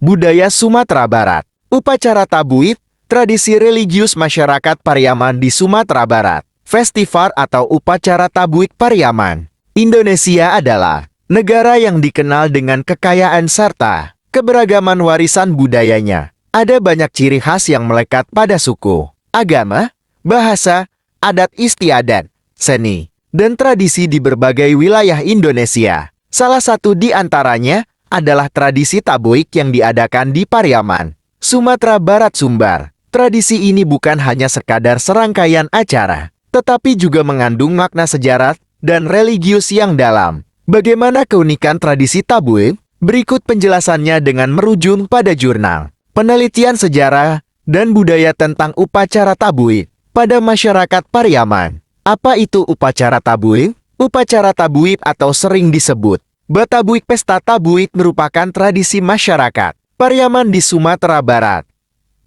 Budaya Sumatera Barat. Upacara Tabuit, tradisi religius masyarakat Pariaman di Sumatera Barat. Festival atau upacara Tabuit Pariaman. Indonesia adalah negara yang dikenal dengan kekayaan serta keberagaman warisan budayanya. Ada banyak ciri khas yang melekat pada suku, agama, bahasa, adat istiadat, seni, dan tradisi di berbagai wilayah Indonesia. Salah satu di antaranya adalah tradisi Tabuit yang diadakan di Pariaman, Sumatera Barat Sumbar. Tradisi ini bukan hanya sekadar serangkaian acara, tetapi juga mengandung makna sejarah dan religius yang dalam. Bagaimana keunikan tradisi Tabuit? Berikut penjelasannya dengan merujuk pada jurnal Penelitian Sejarah dan Budaya tentang upacara Tabuit pada masyarakat Pariaman. Apa itu upacara Tabuit? Upacara Tabuit atau sering disebut Batabuik Pesta Tabuit merupakan tradisi masyarakat Pariaman di Sumatera Barat.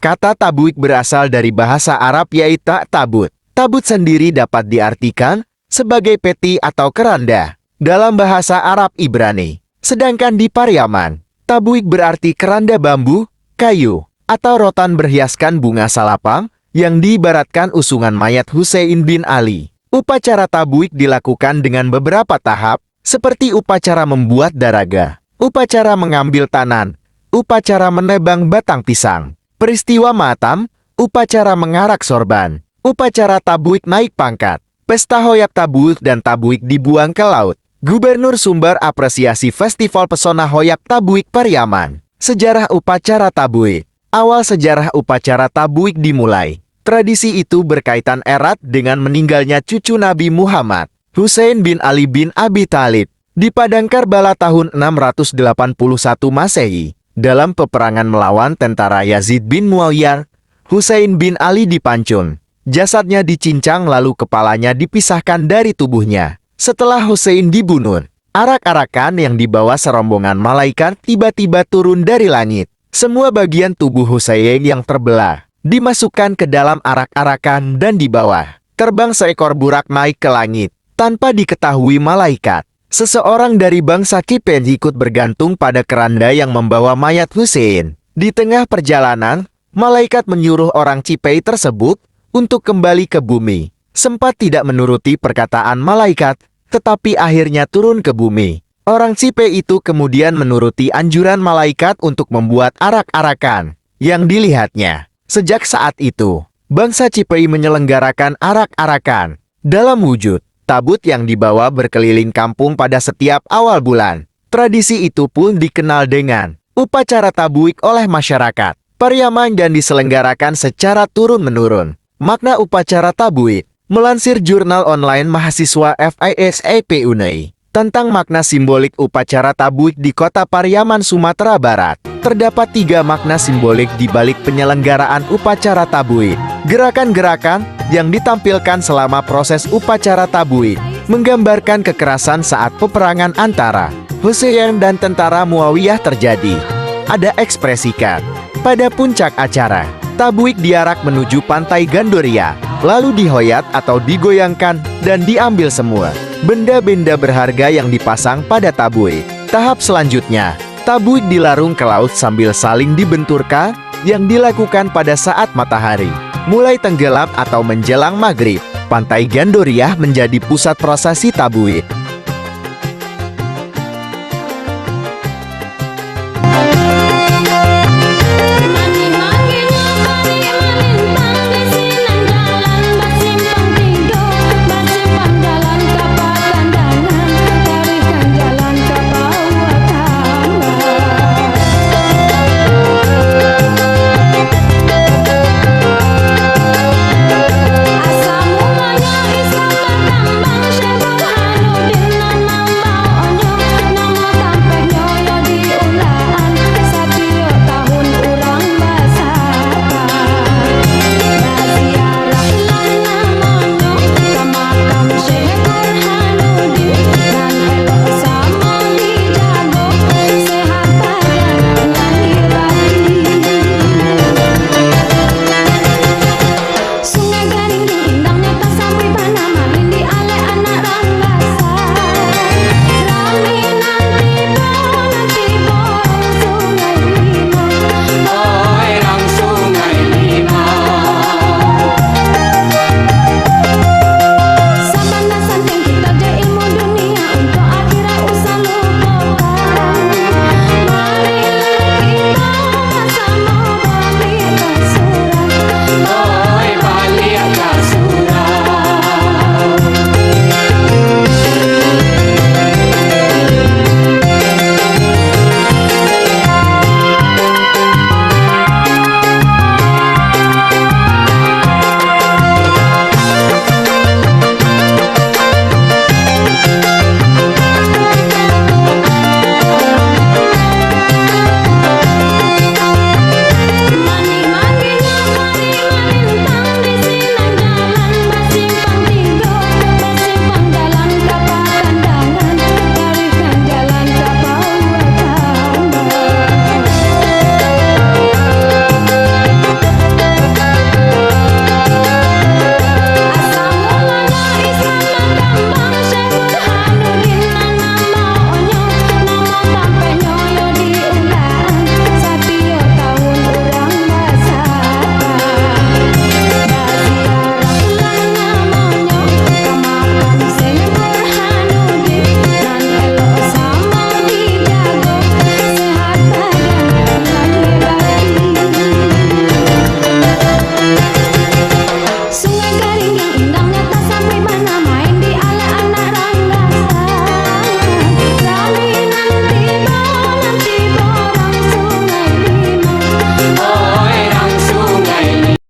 Kata Tabuit berasal dari bahasa Arab yaitu tabut. Tabut sendiri dapat diartikan sebagai peti atau keranda dalam bahasa Arab Ibrani. Sedangkan di Pariaman, Tabuit berarti keranda bambu, kayu, atau rotan berhiaskan bunga salapang yang diibaratkan usungan mayat Husein bin Ali. Upacara Tabuit dilakukan dengan beberapa tahap, seperti upacara membuat daraga, upacara mengambil tanan, upacara menebang batang pisang, peristiwa matam, upacara mengarak sorban, upacara Tabuit naik pangkat, pesta hoyak Tabuit dan Tabuit dibuang ke laut. Gubernur Sumbar apresiasi Festival Pesona Hoyak Tabuit Pariaman. Sejarah upacara Tabuit. Awal sejarah upacara Tabuit dimulai. Tradisi itu berkaitan erat dengan meninggalnya cucu Nabi Muhammad, Husein bin Ali bin Abi Thalib, di Padang Karbala tahun 681 Masehi. Dalam peperangan melawan tentara Yazid bin Muawiyyah, Husein bin Ali dipancung. Jasadnya dicincang lalu kepalanya dipisahkan dari tubuhnya. Setelah Husein dibunuh, arak-arakan yang dibawa serombongan malaikat tiba-tiba turun dari langit. Semua bagian tubuh Husein yang terbelah dimasukkan ke dalam arak-arakan dan dibawa. Terbang seekor burak naik ke langit. Tanpa diketahui malaikat, seseorang dari bangsa Kipen ikut bergantung pada keranda yang membawa mayat Husein. Di tengah perjalanan, malaikat menyuruh orang Cipei tersebut untuk kembali ke bumi. Sempat tidak menuruti perkataan malaikat, tetapi akhirnya turun ke bumi. Orang Cipei itu kemudian menuruti anjuran malaikat untuk membuat arak-arakan yang dilihatnya. Sejak saat itu, bangsa Cipei menyelenggarakan arak-arakan dalam wujud tabut yang dibawa berkeliling kampung pada setiap awal bulan. Tradisi itu pun dikenal dengan upacara Tabuit oleh masyarakat Pariaman dan diselenggarakan secara turun-menurun. Makna upacara Tabuit. Melansir jurnal online mahasiswa FISAP UNEI tentang makna simbolik upacara Tabuit di kota Pariaman, Sumatera Barat. Terdapat 3 makna simbolik di balik penyelenggaraan upacara Tabuit. Gerakan-gerakan yang ditampilkan selama proses upacara Tabuit menggambarkan kekerasan saat peperangan antara Husein dan tentara Muawiyah terjadi. Ada ekspresikan. Pada puncak acara, Tabuit diarak menuju pantai Gandoria, lalu dihoyat atau digoyangkan dan diambil semua benda-benda berharga yang dipasang pada Tabuit. Tahap selanjutnya, Tabuit dilarung ke laut sambil saling dibenturkan yang dilakukan pada saat matahari mulai tenggelam atau menjelang maghrib. Pantai Gandoria menjadi pusat prosesi Tabuit.